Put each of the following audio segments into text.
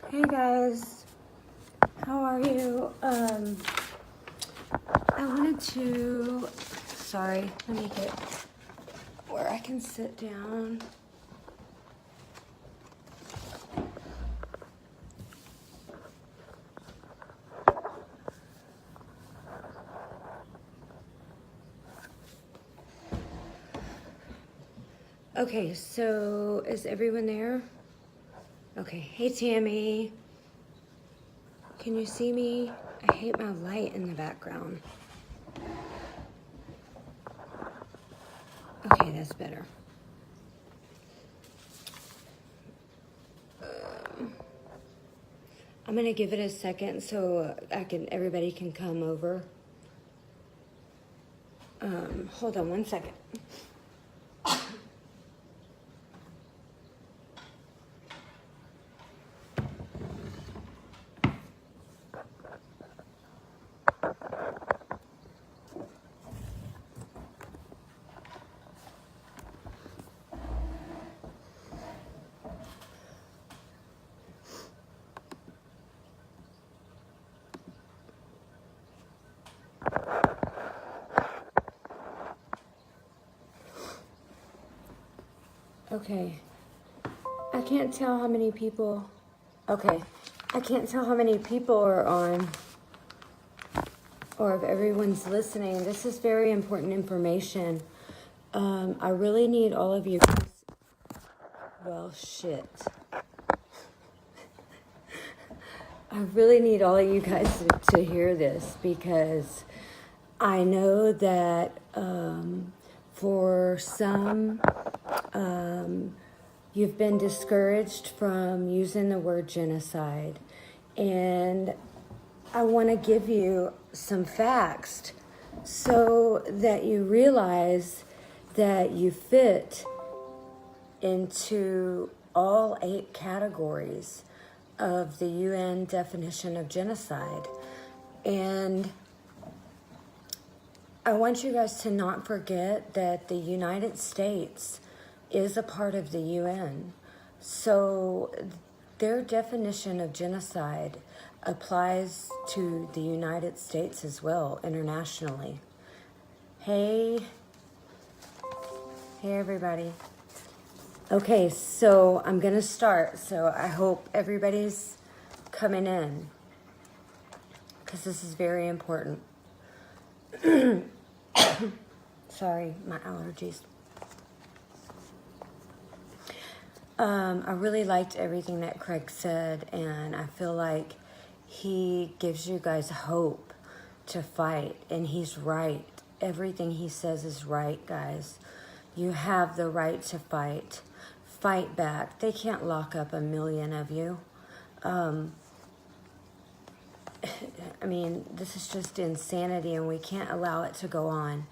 Hey guys, how are you? I wanted to, sorry, let me get where I can sit down. Okay, so is everyone there? Okay, hey Tammy. Can you see me? I hate my light in the background. Okay, that's better. I'm gonna give it a second so everybody can come over. Hold on one second. Okay. I can't tell how many people. Okay. I can't tell how many people are on or if everyone's listening. This is very important information. I really need all of you. Well, shit. I really need all of you guys to hear this because I know that for some, you've been discouraged from using the word genocide. And I want to give you some facts so that you realize that you fit into all 8 categories of the UN definition of genocide. And I want you guys to not forget that the United States is a part of the UN. So their definition of genocide applies to the United States as well, internationally. Hey everybody. Okay, so I'm gonna start. So I hope everybody's coming in because this is very important. Sorry, my allergies. I really liked everything that Craig said, and I feel like he gives you guys hope to fight, and he's right. Everything he says is right, guys. You have the right to fight. Fight back. They can't lock up 1 million of you. I mean, this is just insanity, and we can't allow it to go on.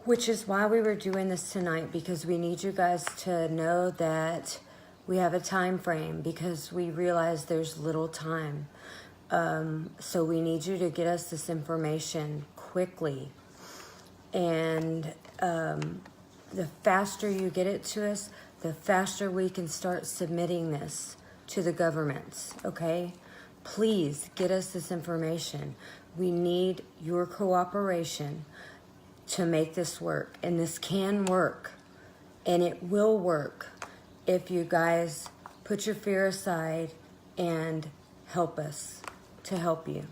Which is why we were doing this tonight, because we need you guys to know that we have a time frame, because we realize there's little time. So we need you to get us this information quickly. And the faster you get it to us, the faster we can start submitting this to the governments, okay? Please get us this information. We need your cooperation to make this work. And this can work. And it will work if you guys put your fear aside and help us to help you.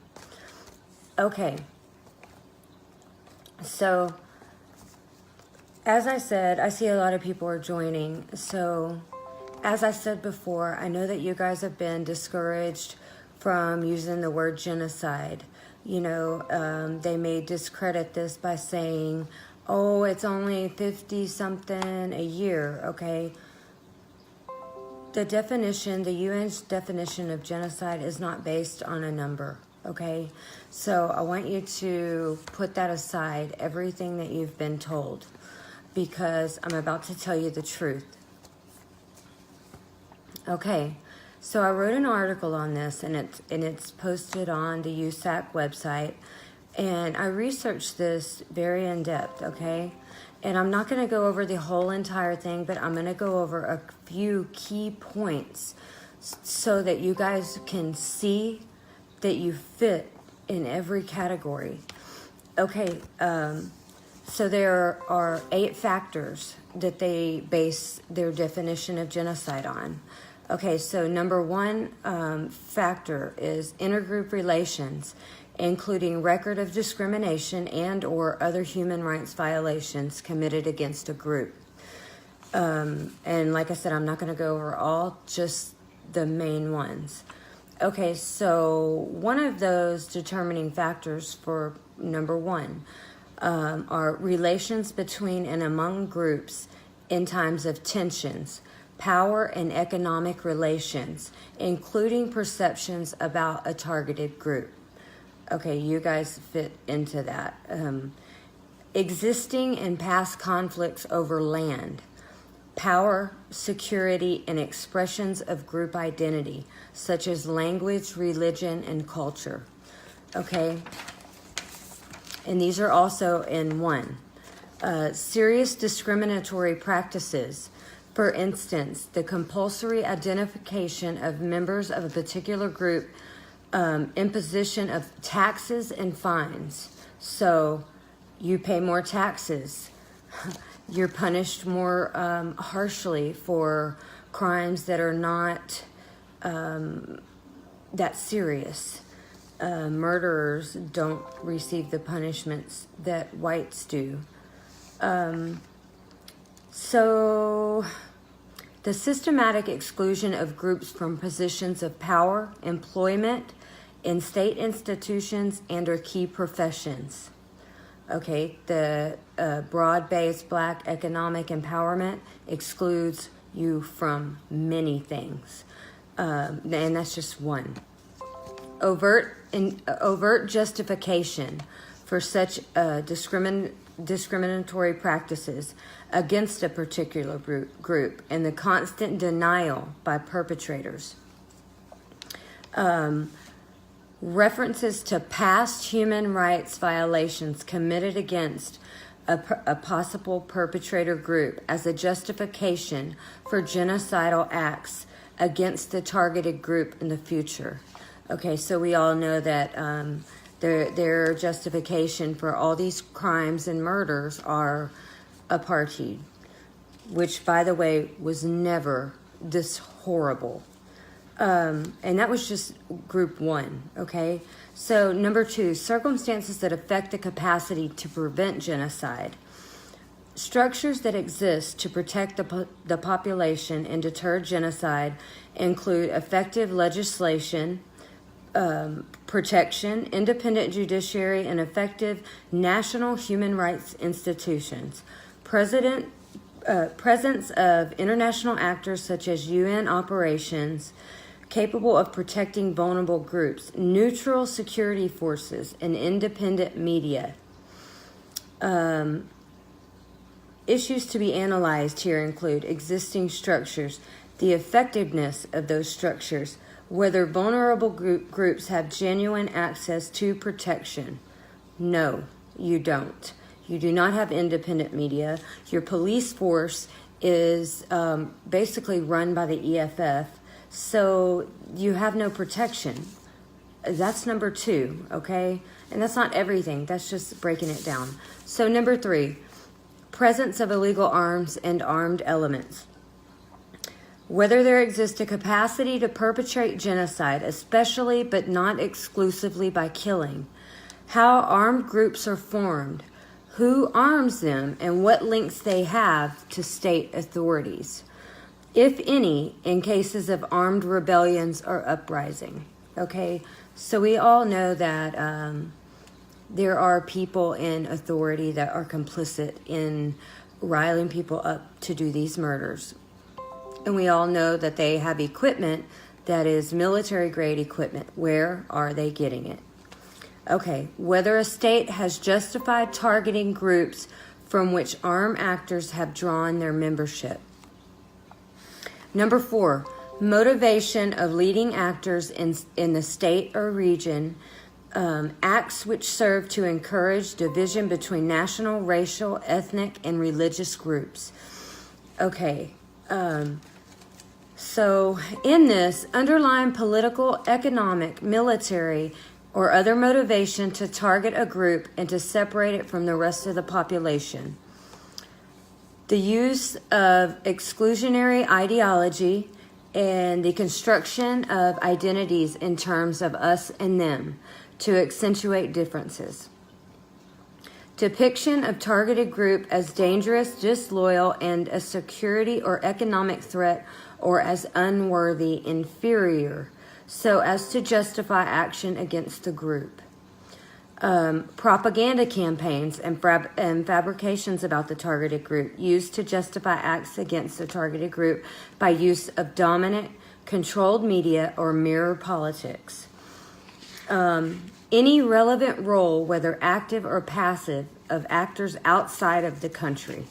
Okay. So, as I said, I see a lot of people are joining. So, as I said before, I know that you guys have been discouraged from using the word genocide. You know, they may discredit this by saying, oh, it's only 50-something a year, okay? The definition, the UN's definition of genocide is not based on a number, okay? So I want you to put that aside, everything that you've been told, because I'm about to tell you the truth. Okay. So I wrote an article on this, and it's posted on the USAC website, and I researched this very in depth, okay? And I'm not going to go over the whole entire thing, but I'm going to go over a few key points so that you guys can see that you fit in every category. Okay, so there are 8 factors that they base their definition of genocide on. Okay, so number 1 factor is intergroup relations, including record of discrimination and or other human rights violations committed against a group. And like I said, I'm not going to go over all, just the main ones. Okay, so one of those determining factors for number 1 are relations between and among groups in times of tensions, power and economic relations, including perceptions about a targeted group. Okay, you guys fit into that. Existing and past conflicts over land, power, security, and expressions of group identity, such as language, religion, and culture. Okay? And these are also in 1. Serious discriminatory practices. For instance, the compulsory identification of members of a particular group, imposition of taxes and fines. So you pay more taxes. You're punished more harshly for crimes that are not that serious. Murderers don't receive the punishments that whites do. So the systematic exclusion of groups from positions of power, employment in state institutions and or key professions. Okay, the broad-based black economic empowerment excludes you from many things. And that's just 1. Overt justification for such discriminatory practices against a particular group and the constant denial by perpetrators. References to past human rights violations committed against a possible perpetrator group as a justification for genocidal acts against the targeted group in the future. Okay, so we all know that their justification for all these crimes and murders are apartheid, which, by the way, was never this horrible. And that was just group 1, okay? So number 2, circumstances that affect the capacity to prevent genocide. Structures that exist to protect the population and deter genocide include effective legislation, protection, independent judiciary, and effective national human rights institutions. Presence of international actors such as UN operations capable of protecting vulnerable groups, neutral security forces, and independent media. Issues to be analyzed here include existing structures, the effectiveness of those structures, whether vulnerable groups have genuine access to protection. No, you don't. You do not have independent media. Your police force is basically run by the EFF, so you have no protection. That's number 2, okay? And that's not everything. That's just breaking it down. So number 3, presence of illegal arms and armed elements. Whether there exists a capacity to perpetrate genocide, especially but not exclusively by killing, how armed groups are formed, who arms them, and what links they have to state authorities, if any, in cases of armed rebellions or uprising. Okay, so we all know that there are people in authority that are complicit in riling people up to do these murders. And we all know that they have equipment that is military-grade equipment. Where are they getting it? Okay, whether a state has justified targeting groups from which armed actors have drawn their membership. Number 4, motivation of leading actors in the state or region, acts which serve to encourage division between national, racial, ethnic, and religious groups. Okay, So in this, underlying political, economic, military, or other motivation to target a group and to separate it from the rest of the population. The use of exclusionary ideology and the construction of identities in terms of us and them to accentuate differences. Depiction of targeted group as dangerous, disloyal, and a security or economic threat, or as unworthy, inferior, so as to justify action against the group. Propaganda campaigns and fabrications about the targeted group used to justify acts against the targeted group by use of dominant, controlled media or mirror politics. Any relevant role, whether active or passive, of actors outside of the country.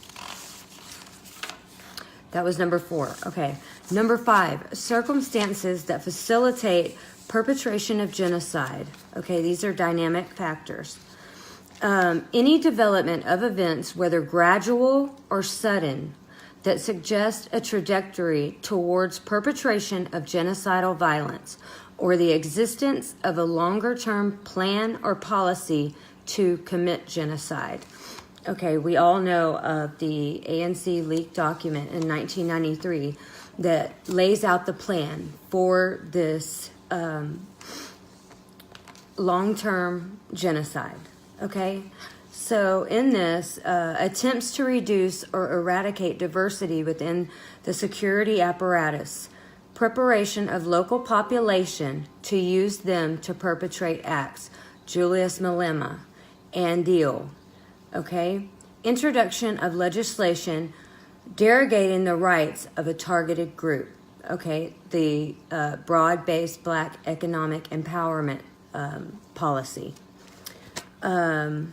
That was number 4. Okay. Number 5, circumstances that facilitate perpetration of genocide. Okay, these are dynamic factors. Any development of events, whether gradual or sudden, that suggest a trajectory towards perpetration of genocidal violence, or the existence of a longer-term plan or policy to commit genocide. Okay, we all know of the ANC leaked document in 1993 that lays out the plan for this long-term genocide. Okay, so in this, attempts to reduce or eradicate diversity within the security apparatus, preparation of local population to use them to perpetrate acts, Julius Malema and Deal. Okay, introduction of legislation derogating the rights of a targeted group. Okay, the broad-based Black economic empowerment policy. Sudden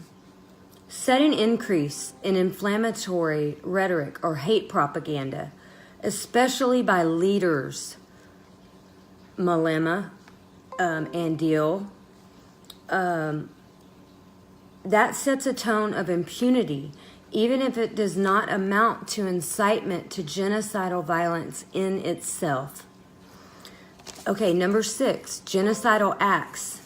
increase in inflammatory rhetoric or hate propaganda, especially by leaders, Malema and Deal. That sets a tone of impunity, even if it does not amount to incitement to genocidal violence in itself. Okay, number 6, genocidal acts.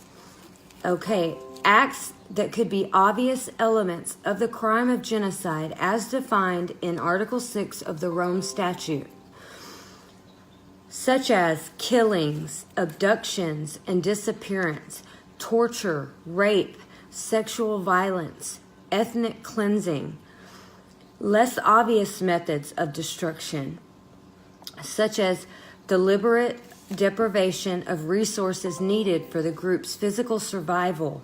Okay, acts that could be obvious elements of the crime of genocide as defined in Article 6 of the Rome Statute, such as killings, abductions, and disappearance, torture, rape, sexual violence, ethnic cleansing. Less obvious methods of destruction, such as deliberate deprivation of resources needed for the group's physical survival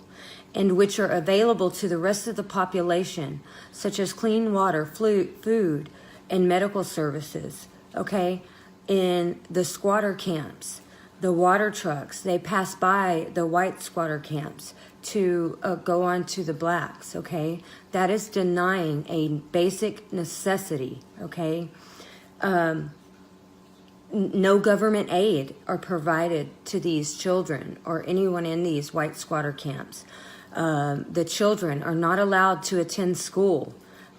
and which are available to the rest of the population, such as clean water, food, and medical services. Okay, in the squatter camps, the water trucks, they pass by the white squatter camps to go on to the blacks, okay? That is denying a basic necessity, okay? No government aid are provided to these children or anyone in these white squatter camps. The children are not allowed to attend school.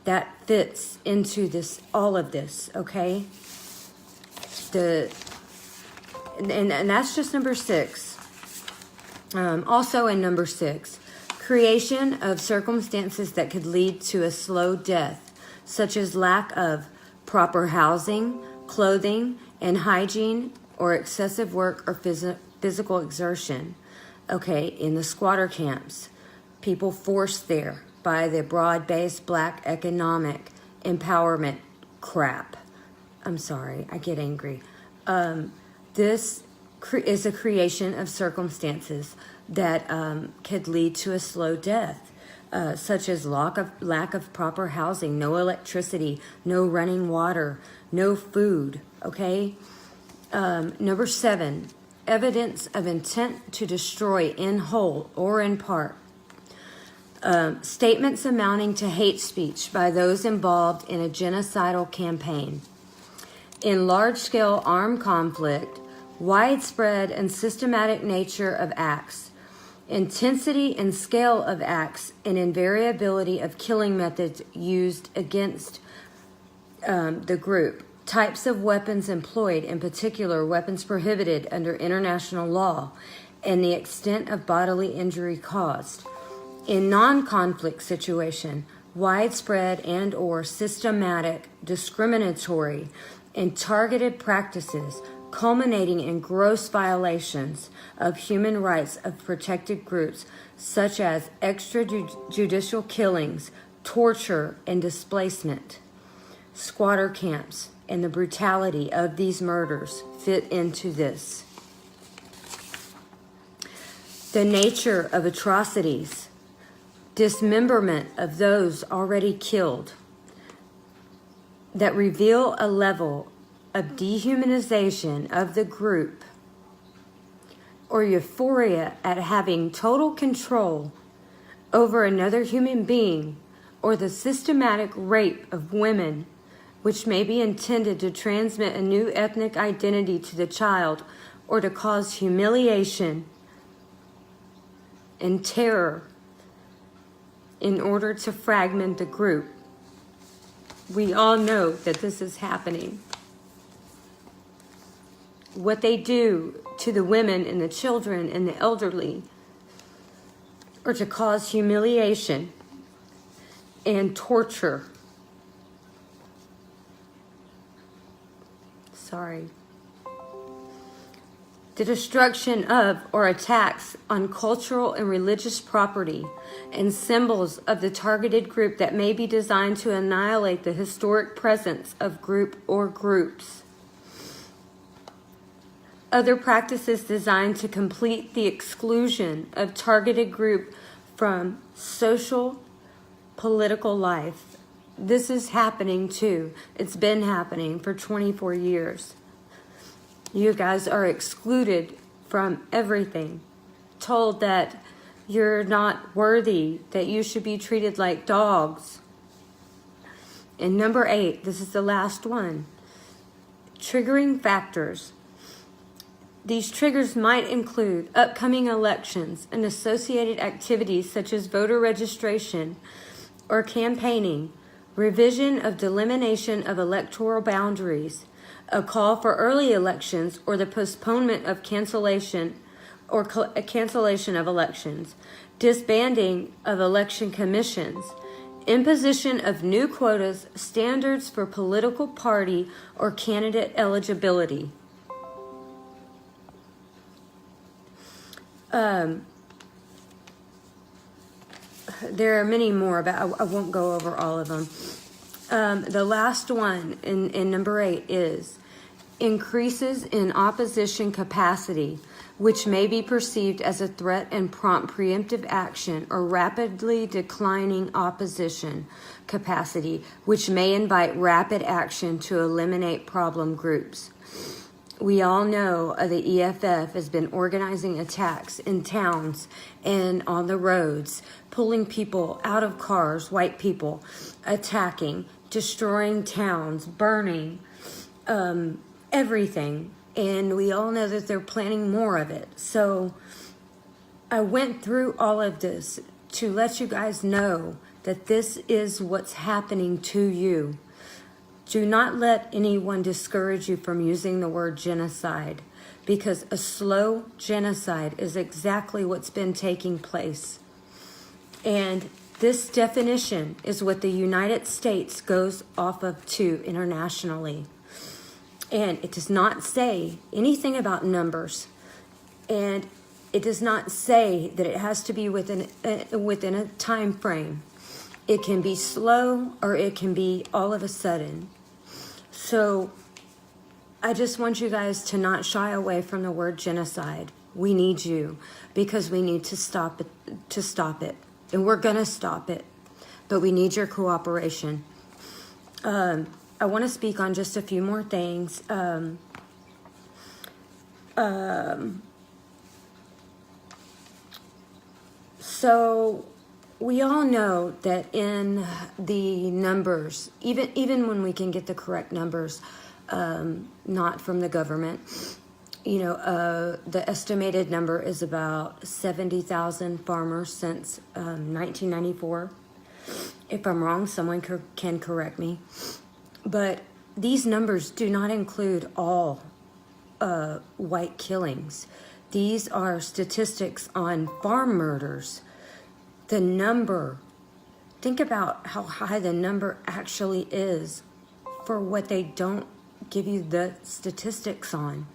That fits into this, all of this, okay? And that's just number 6. Also in number 6, creation of circumstances that could lead to a slow death, such as lack of proper housing, clothing, and hygiene, or excessive work or physical exertion. Okay, in the squatter camps, people forced there by the broad-based Black economic empowerment crap. I'm sorry, I get angry. This is a creation of circumstances that could lead to a slow death, such as lack of proper housing, no electricity, no running water, no food, okay? Number 7, evidence of intent to destroy in whole or in part. Statements amounting to hate speech by those involved in a genocidal campaign. In large-scale armed conflict, widespread and systematic nature of acts, intensity and scale of acts, and invariability of killing methods used against the group. types of weapons employed, in particular weapons prohibited under international law, and the extent of bodily injury caused. In non-conflict situation, widespread and or systematic, discriminatory, and targeted practices culminating in gross violations of human rights of protected groups such as extrajudicial killings, torture, and displacement. Squatter camps and the brutality of these murders fit into this. The nature of atrocities, dismemberment of those already killed, that reveal a level of dehumanization of the group or euphoria at having total control over another human being, or the systematic rape of women, which may be intended to transmit a new ethnic identity to the child or to cause humiliation and terror in order to fragment the group. We all know that this is happening. What they do to the women and the children and the elderly, or to cause humiliation and torture. The destruction of or attacks on cultural and religious property and symbols of the targeted group that may be designed to annihilate the historic presence of group or groups. Other practices designed to complete the exclusion of targeted group from social, political life. This is happening too. It's been happening for 24 years. You guys are excluded from everything, told that you're not worthy, that you should be treated like dogs. And number 8, this is the last one. Triggering factors. These triggers might include upcoming elections and associated activities such as voter registration or campaigning, revision of delimitation of electoral boundaries, a call for early elections or the postponement of cancellation or cancellation of elections, disbanding of election commissions, imposition of new quotas, standards for political party or candidate eligibility. There are many more, but I won't go over all of them. The last one in number 8 is increases in opposition capacity, which may be perceived as a threat and prompt preemptive action, or rapidly declining opposition capacity, which may invite rapid action to eliminate problem groups. We all know the EFF has been organizing attacks in towns and on the roads, pulling people out of cars, white people, attacking, destroying towns, burning, everything. And we all know that they're planning more of it. So I went through all of this to let you guys know that this is what's happening to you. Do not let anyone discourage you from using the word genocide, because a slow genocide is exactly what's been taking place. And this definition is what the United States goes off of too internationally. And it does not say anything about numbers. And it does not say that it has to be within a time frame. It can be slow or it can be all of a sudden. So I just want you guys to not shy away from the word genocide. We need you, because we need to stop it. And we're going to stop it. But we need your cooperation. I want to speak on just a few more things. So we all know that in the numbers, even when we can get the correct numbers, not from the government, the estimated number is about 70,000 farmers since 1994. If I'm wrong, someone can correct me. But these numbers do not include all white killings. These are statistics on farm murders. The number, think about how high the number actually is for what they don't give you the statistics on.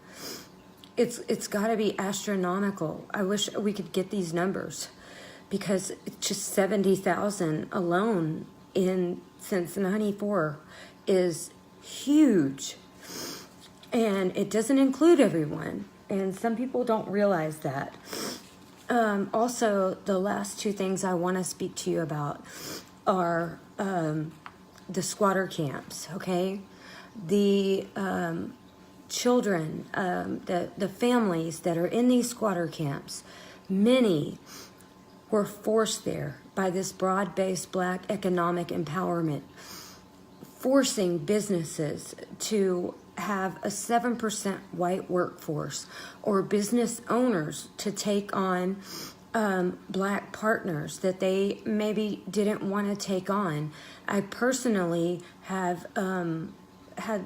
It's got to be astronomical. I wish we could get these numbers, because it's just 70,000 alone since 94 is huge. And it doesn't include everyone. And some people don't realize that. Also, the last two things I want to speak to you about are the squatter camps, okay? The children, the families that are in these squatter camps, many were forced there by this broad-based black economic empowerment, forcing businesses to have a 7% white workforce, or business owners to take on black partners that they maybe didn't want to take on. I personally have had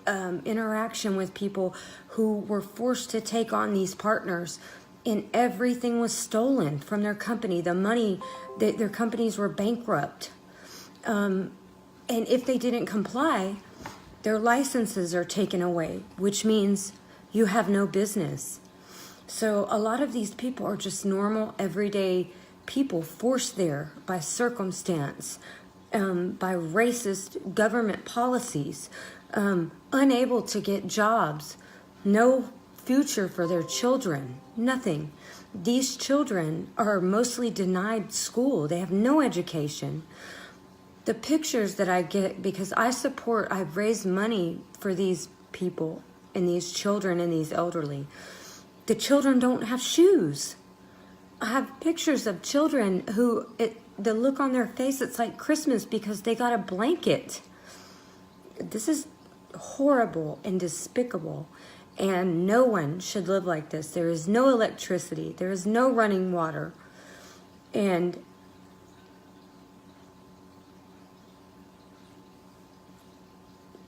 interaction with people who were forced to take on these partners, and everything was stolen from their company. The money, their companies were bankrupt. And if they didn't comply, their licenses are taken away, which means you have no business. So a lot of these people are just normal, everyday people forced there by circumstance, by racist government policies, unable to get jobs, no future for their children, nothing. These children are mostly denied school. They have no education. The pictures that I get, because I've raised money for these people and these children and these elderly. The children don't have shoes. I have pictures of children who, the look on their face, it's like Christmas because they got a blanket. This is horrible and despicable, and no one should live like this. There is no electricity. There is no running water. And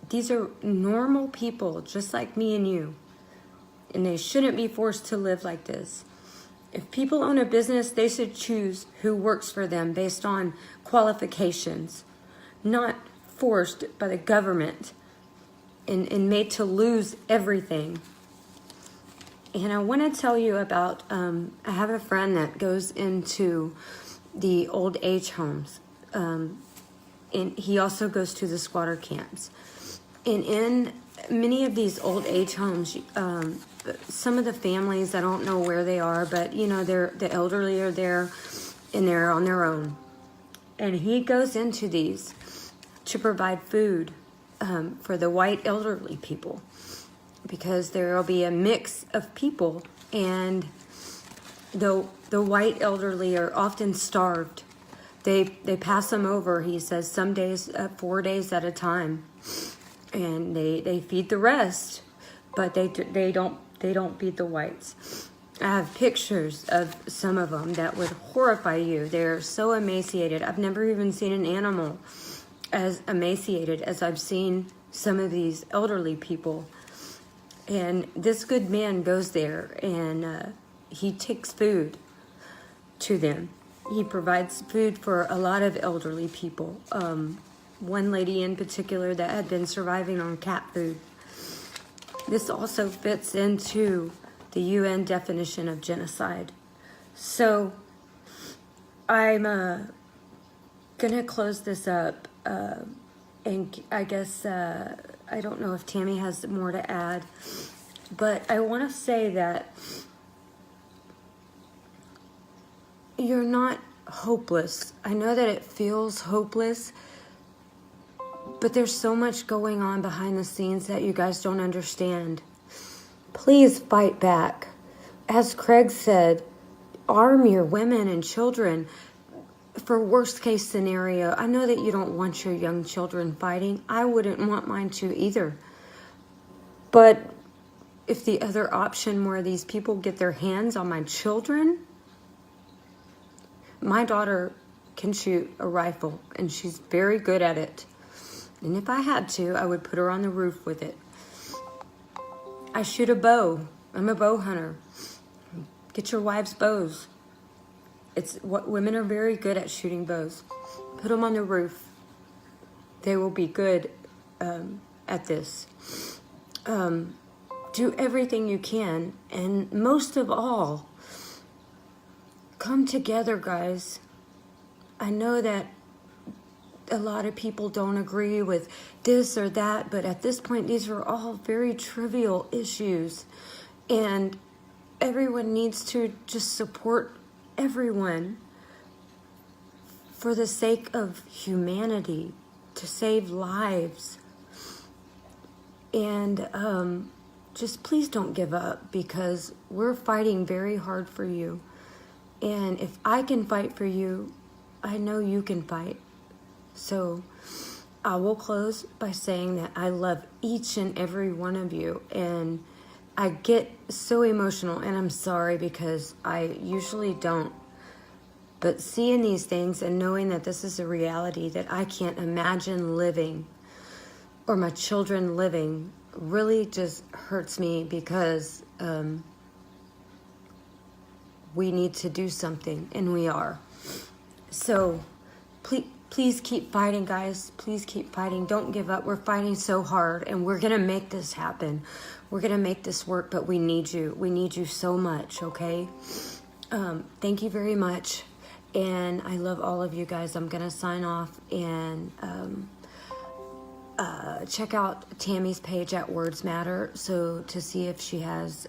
these are normal people, just like me and you. And they shouldn't be forced to live like this. If people own a business, they should choose who works for them based on qualifications, not forced by the government and made to lose everything. And I want to tell you about, I have a friend that goes into the old age homes. And he also goes to the squatter camps. And in many of these old age homes, some of the families, I don't know where they are, but the elderly are there and they're on their own. And he goes into these to provide food for the white elderly people, because there will be a mix of people, and the white elderly are often starved. They pass them over, he says, some days, 4 days at a time. And they feed the rest, but they don't feed the whites. I have pictures of some of them that would horrify you. They're so emaciated. I've never even seen an animal as emaciated as I've seen some of these elderly people. And this good man goes there, and he takes food to them. He provides food for a lot of elderly people. One lady in particular that had been surviving on cat food. This also fits into the UN definition of genocide. So I'm going to close this up. And I guess, I don't know if Tammy has more to add. But I want to say that you're not hopeless. I know that it feels hopeless, but there's so much going on behind the scenes that you guys don't understand. Please fight back. As Craig said, arm your women and children for worst case scenario. I know that you don't want your young children fighting. I wouldn't want mine to either. But if the other option where these people get their hands on my children, my daughter can shoot a rifle and she's very good at it. And if I had to, I would put her on the roof with it. I shoot a bow. I'm a bow hunter. Get your wives bows. It's what women are very good at, shooting bows. Put them on the roof. They will be good at this. Do everything you can, and most of all, come together, guys. I know that a lot of people don't agree with this or that, but at this point, these are all very trivial issues, and everyone needs to just support everyone for the sake of humanity, to save lives. And just please don't give up, because we're fighting very hard for you. And if I can fight for you, I know you can fight. So I will close by saying that I love each and every one of you. And I get so emotional, and I'm sorry because I usually don't. But seeing these things and knowing that this is a reality that I can't imagine living, or my children living, really just hurts me, because we need to do something, and we are. So please keep fighting, guys. Please keep fighting. Don't give up. We're fighting so hard, and we're going to make this happen. We're going to make this work, but we need you. We need you so much, okay? Thank you very much, and I love all of you guys. I'm going to sign off, and check out Tammy's page at Words Matter, so to see if she has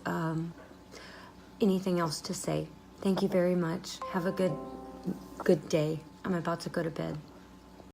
anything else to say. Thank you very much. Have a good day. I'm about to go to bed.